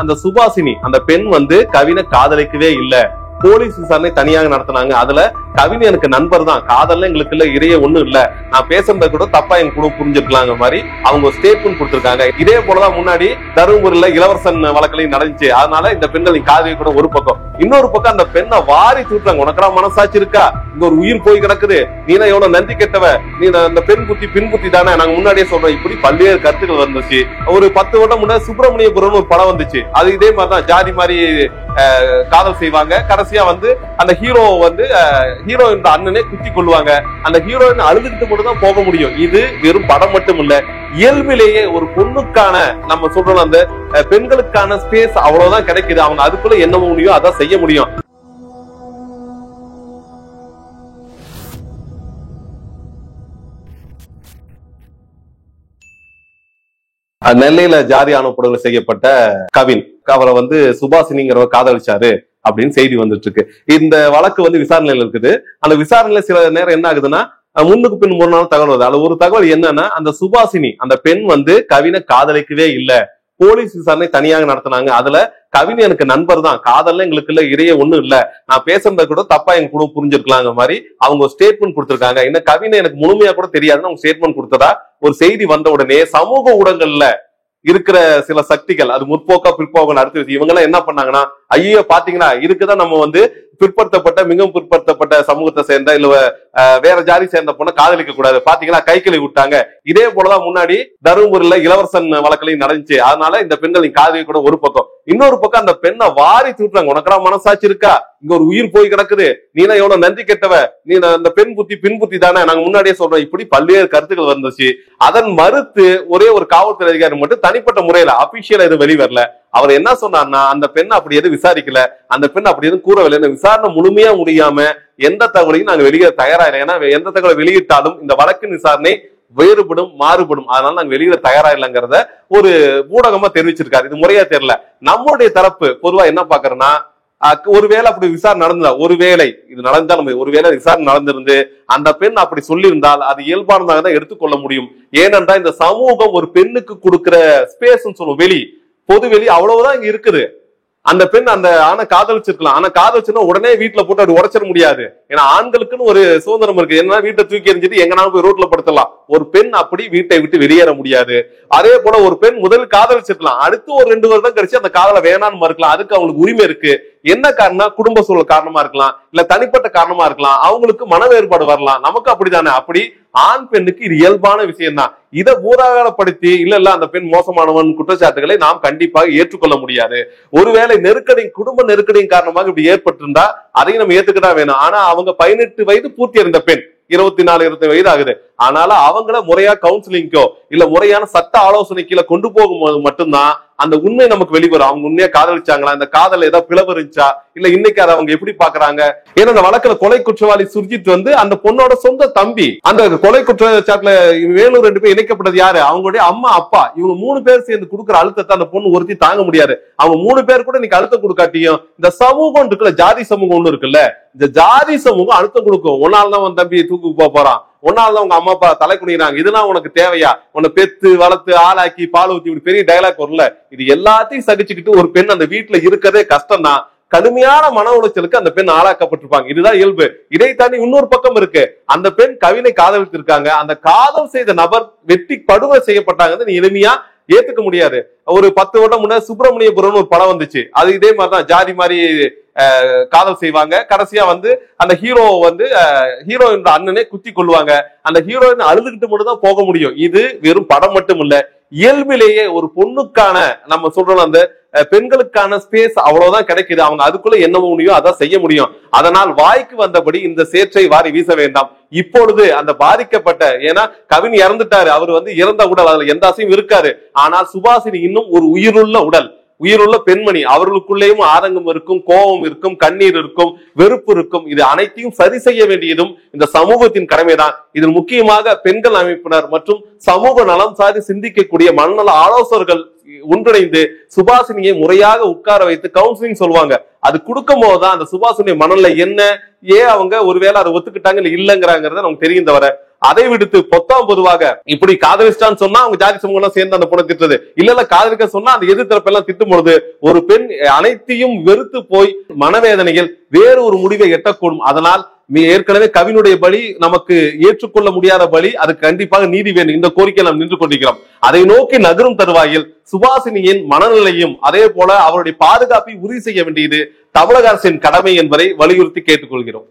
அந்த சுபாசினி அந்த பெண் வந்து கவினை காதலிக்கவே இல்ல. போலீஸ் விசாரணை தனியாக நடத்தினாங்க. அதுல கவின் எனக்கு நண்பர் தான், காதல்ல எங்களுக்கு இல்ல, இடையே ஒண்ணும் இல்ல, நான் பேசுறது கூட தப்பா எங்க கூட புரிஞ்சுக்கலாங்க மாதிரி அவங்க ஸ்டேட்மெண்ட் கொடுத்திருக்காங்க. இதே போலதான் முன்னாடி தருமபுரியில இளவரசன் வழக்கிலையும் நடந்துச்சு. அதனால இந்த பெண்கள் காதலி கூட ஒரு பக்கம், இன்னொரு பக்கம் அந்த பெண்ணை வாரி தூட்டுறாங்க. உனக்கெல்லாம் மனசாட்சி இருக்கா? இங்க ஒரு உயிர் போய் கிடக்குது, நீனா எவ்வளவு நன்றி கெட்டவ, நீ அந்த பெண் புத்தி பின் புத்தி தானே, நாங்க முன்னாடியே சொல்றோம். இப்படி பல்வேறு கருத்துக்கள் வந்துச்சு. ஒரு 10 வருடம் முன்னாடி சுப்பிரமணியபுரம் ஒரு படம் வந்துச்சு. அது இதே மாதிரிதான், ஜாதி மாதிரி காதல் செய்வாங்க. கடைசியா வந்து அந்த ஹீரோ வந்து ஹீரோயின் அண்ணனே குத்தி கொள்வாங்க. அந்த ஹீரோயின் அழுதுகிட்டு மட்டும் தான் போக முடியும். இது வெறும் படம் மட்டும் இல்ல, இயல்பிலேயே ஒரு பொண்ணுக்கான நம்ம சொல்றோம் அந்த பெண்களுக்கான ஸ்பேஸ் அவ்வளவுதான் கிடைக்குது. அவங்க அதுக்குள்ள என்ன முடியும் அதான் செய்ய முடியும். நெல்லையில ஜாதி ஆணவப்படுகொலை செய்யப்பட்ட கவின், அவரை வந்து சுபாசினிங்கிறவர் காதலிச்சாரு அப்படின்னு செய்தி வந்துட்டு இருக்கு. இந்த வழக்கு வந்து விசாரணையில இருக்குது. அந்த விசாரணையில சில நேரம் என்ன ஆகுதுன்னா, முன்னுக்கு பின் ஒரு நாள் தகவல் வருது. அதுல ஒரு தகவல் என்னன்னா, அந்த சுபாசினி அந்த பெண் வந்து கவினை காதலிக்கவே இல்ல. போலீஸ் விசாரணை தனியாக நடத்தினாங்க. அதுல கவின் எனக்கு நண்பர் தான், காதல்ல எங்களுக்கு இல்ல, இடையே ஒண்ணும் இல்ல, நான் பேசுறத கூட தப்பா எங்க கூட புரிஞ்சிருக்கலாங்க மாதிரி அவங்க ஸ்டேட்மெண்ட் கொடுத்திருக்காங்க. இன்னும் கவினை எனக்கு முழுமையா கூட தெரியாதுன்னு அவங்க ஸ்டேட்மெண்ட் கொடுத்ததா ஒரு செய்தி வந்த உடனே சமூக ஊடகங்கள்ல இருக்கிற சில சக்திகள், அது முற்போக்கா பிற்போக்கா அடுத்து இவங்க எல்லாம் என்ன பண்ணாங்கன்னா, ஐயோ பாத்தீங்கன்னா இதுக்குதான் நம்ம வந்து பிற்படுத்தப்பட்ட மிகவும் பிற்படுத்தப்பட்ட சமூகத்தை சேர்ந்த இல்ல வேற ஜாதி சேர்ந்த பொண்ணை காதலிக்க கூடாது, பாத்தீங்கன்னா கைக்கிளை விட்டாங்க. இதே போலதான் முன்னாடி தருமபுரியில இளவரசன் வழக்கிலையும் நடந்துச்சு. அதனால இந்த பெண்கள் காதலி கூட ஒரு பக்கம், இன்னொரு பக்கம் அந்த பெண்ணை வாரி தூட்டுறாங்க. உனக்கெல்லாம் மனசாட்சி இருக்கா? இங்க ஒரு உயிர் போய் கிடக்குது, நீனா எவ்வளவு நன்றி கெட்டவ, நீ அந்த பெண் புத்தி பின் புத்தி தானே, நாங்க முன்னாடியே சொல்றோம். இப்படி பல்வேறு கருத்துக்கள் வந்துச்சு. அதன் மறுத்து ஒரே ஒரு காவல்துறை அதிகாரி மட்டும் தனிப்பட்ட முறையில அபிஷியலா எதுவும் வெளிவரல. அவர் என்ன சொன்னார்னா, அந்த பெண் அப்படி எதுவும் விசாரிக்கல, அந்த பெண் அப்படி எதுவும் கூறவில்லை, விசாரணை முழுமையா முடியாம எந்த தகவலையும் நாங்க வெளியிட தயாரா இல்லை. ஏன்னா எந்த தகவலை வெளியிட்டாலும் இந்த வழக்கின் விசாரணை வேறுபடும் மாறுபடும், அதனால நாங்க வெளியிட தயாரா இல்லைங்கிறத ஒரு ஊடகமா தெரிவிச்சிருக்காரு. இது முறையா தெரியல. நம்முடைய தரப்பு பொதுவா என்ன பாக்குறோம்னா, ஒருவேளை அப்படி விசாரணை நடந்தா, ஒருவேளை இது நடந்தாலும் ஒருவேளை விசாரணை நடந்திருந்து அந்த பெண் அப்படி சொல்லியிருந்தால் அது இயல்பானதாக தான் எடுத்துக்கொள்ள முடியும். ஏனென்றா இந்த சமூகம் ஒரு பெண்ணுக்கு கொடுக்கிற ஸ்பேஸ் சொல்லுவோம், வெளி பொது வெளி அவ்வளவுதான் இங்க இருக்குது. அந்த பெண் அந்த ஆணை காதலிச்சிருக்கலாம், ஆனா காதலிச்சுன்னா உடனே வீட்டுல போட்டு அப்படி உடைச்சிட முடியாது. ஏன்னா ஆண்களுக்குன்னு ஒரு சுதந்திரம் இருக்கு. என்ன வீட்டை தூக்கி எறிஞ்சிட்டு எங்கனாலும் போய் ரோட்ல படுத்தலாம். ஒரு பெண் அப்படி வீட்டை விட்டு வெளியேற முடியாது. அதே போல ஒரு பெண் முதல் காதலிச்சிருக்கலாம், அடுத்து ஒரு 2 வருடம் கழிச்சு அந்த காதலை வேணான்னு மறுக்கலாம். அதுக்கு அவங்களுக்கு உரிமை இருக்கு. என்ன காரணம்? குடும்ப சூழல் காரணமா இருக்கலாம், இல்ல தனிப்பட்ட காரணமா இருக்கலாம், அவங்களுக்கு மன வேறுபாடு வரலாம். நமக்கு அப்படித்தானே. அப்படி ஆண் பெண்ணுக்கு இது இயல்பான விஷயம் தான். இதை பூராகப்படுத்தி இல்ல அந்த பெண் மோசமானவன் குற்றச்சாட்டுகளை நாம் கண்டிப்பாக ஏற்றுக்கொள்ள முடியாது. ஒருவேளை நெருக்கடி, குடும்ப நெருக்கடியின் காரணமாக இப்படி ஏற்பட்டிருந்தா அதையும் நம்ம ஏத்துக்கிட்டா வேணும். ஆனா அவங்க 18 வயது பூர்த்தி அடைந்த பெண், 24, 25 வயது ஆகுது. ஆனால அவங்கள முறையா கவுன்சிலிங்கோ இல்ல முறையான சட்ட ஆலோசனை கீழே கொண்டு போகும்போது மட்டும்தான் அந்த உண்மை நமக்கு வெளிவரும். அவங்க உண்மையா காதலிச்சாங்களா, இந்த காதல் ஏதாவது பிளவு இருந்துச்சா, இல்ல இன்னைக்கு அதை அவங்க எப்படி பாக்குறாங்க. ஏன்னா அந்த வழக்குல கொலை குற்றவாளி சுர்ஜித் வந்து அந்த பொண்ணோட சொந்த தம்பி. அந்த கொலை குற்றச்சாட்டுல வேலூர் 2 பேர் இணைக்கப்பட்டது யாரு? அவங்களுடைய அம்மா அப்பா. இவங்க 3 பேர் சேர்ந்து கொடுக்குற அழுத்தத்தை அந்த பொண்ணு ஒருத்தி தாங்க முடியாது. அவங்க 3 பேர் கூட இன்னைக்கு அழுத்தம் கொடுக்காட்டியும் இந்த சமூகம் இருக்குல்ல, ஜாதி சமூகம் ஒண்ணு இருக்குல்ல, இந்த ஜாதி சமூகம் அழுத்தம் கொடுக்கும். ஒன்னால்தான் உன் தம்பி தூக்கு போறான், ஒன்னால்தான் உங்க அம்மா அப்பா தலை குனிறாங்க, இதெல்லாம் உனக்கு தேவையா, உன்னை பெத்து வளர்த்து ஆளாக்கி பால் ஊத்தி இப்படி பெரிய டயலாக் வரும்ல, இது எல்லாத்தையும் சகிச்சுக்கிட்டு ஒரு பெண் அந்த வீட்டுல இருக்கதே கஷ்டம் தான். கடுமையான மன உளைச்சலுக்கு அந்த பெண் ஆளாக்கப்பட்டிருப்பாங்க. இதுதான் இயல்பு. இதை தாண்டி இன்னொரு பக்கம் இருக்கு. அந்த பெண் கவினை காதலித்திருக்காங்க, அந்த காதல் செய்த நபர் வெட்டி படுகொலை செய்யப்பட்டாங்கன்னு எளிமையா ஏத்துக்க முடியாது. ஒரு 10 வருடம் முன்னாடி சுப்பிரமணியபுரம் ஒரு படம் வந்துச்சு. அது இதே மாதிரிதான், ஜாதி மாதிரி காதல் செய்வாங்க. கடைசியா வந்து அந்த ஹீரோ வந்து ஹீரோயின் அண்ணனே குத்தி கொள்வாங்க. அந்த ஹீரோயின் அழுதுகிட்டு மட்டும் தான் போக முடியும். இது வெறும் படம் மட்டும் இல்ல, இயல்பிலேயே ஒரு பொண்ணுக்கான நம்ம சொல்றோம் அந்த பெண்களுக்கான ஸ்பேஸ் அவ்வளவுதான் கிடைக்குது. அவங்க அதுக்குள்ள என்ன முடியும் அதான் செய்ய முடியும். அதனால் வாய்க்கு வந்தபடி இந்த சேற்றை வாரி வீச வேண்டாம். இப்பொழுது அந்த பாதிக்கப்பட்ட, ஏன்னா கவின் இறந்துட்டாரு, அவர் வந்து இறந்த உடல், அதுல எந்த அசையும் இருக்காரு. ஆனால் சுபாசினி இன்னும் ஒரு உயிருள்ள உடல், உயிருள்ள பெண்மணி. அவர்களுக்குள்ளேயும் ஆதங்கம் இருக்கும், கோபம் இருக்கும், கண்ணீர் இருக்கும், வெறுப்பு இருக்கும். இது அனைத்தையும் சரி செய்ய வேண்டியதும் இந்த சமூகத்தின் கடமைதான். இதில் முக்கியமாக பெண்கள் அமைப்பினர் மற்றும் சமூக நலம் சார்ந்து சிந்திக்கக்கூடிய மனநல ஆலோசகர்கள் ஒன்றிணைந்து சுபாசினியை முறையாக உட்கார வைத்து கவுன்சிலிங் சொல்லுவாங்க. அது கொடுக்கும் போதுதான் அந்த சுபாசினி மனநிலை என்ன, ஏன் அவங்க ஒருவேளை அதை ஒத்துக்கிட்டாங்க இல்ல இல்லங்கிறாங்கிறத நமக்கு தெரியும். தவிர அதை விடுத்து பொத்தாம் பொதுவாக இப்படி காதலிச்சிட்டான்னு சொன்னா அவங்க ஜாதி சமூகம் எல்லாம் சேர்ந்து அந்த பொண்ணை திட்டுறது, இல்ல காதலிக்க சொன்னா அந்த எதிர்த்தரப்பு எல்லாம் திட்டும் பொழுது ஒரு பெண் அனைத்தையும் வெறுத்து போய் மனவேதனையில் வேறு ஒரு முடிவை எட்டக்கூடும். அதனால் ஏற்கனவே கவினுடைய பலி நமக்கு ஏற்றுக்கொள்ள முடியாத பலி, அது கண்டிப்பாக நீதி வேணும். இந்த கோரிக்கை நாம் நின்று கொண்டிருக்கிறோம். அதை நோக்கி நகரும் தருவாயில் சுபாஷினியின் மனநிலையும் அதே போல அவருடைய பாதுகாப்பை உறுதி செய்ய வேண்டியது தமிழக அரசின் கடமை என்பதை வலியுறுத்தி கேட்டுக்கொள்கிறோம்.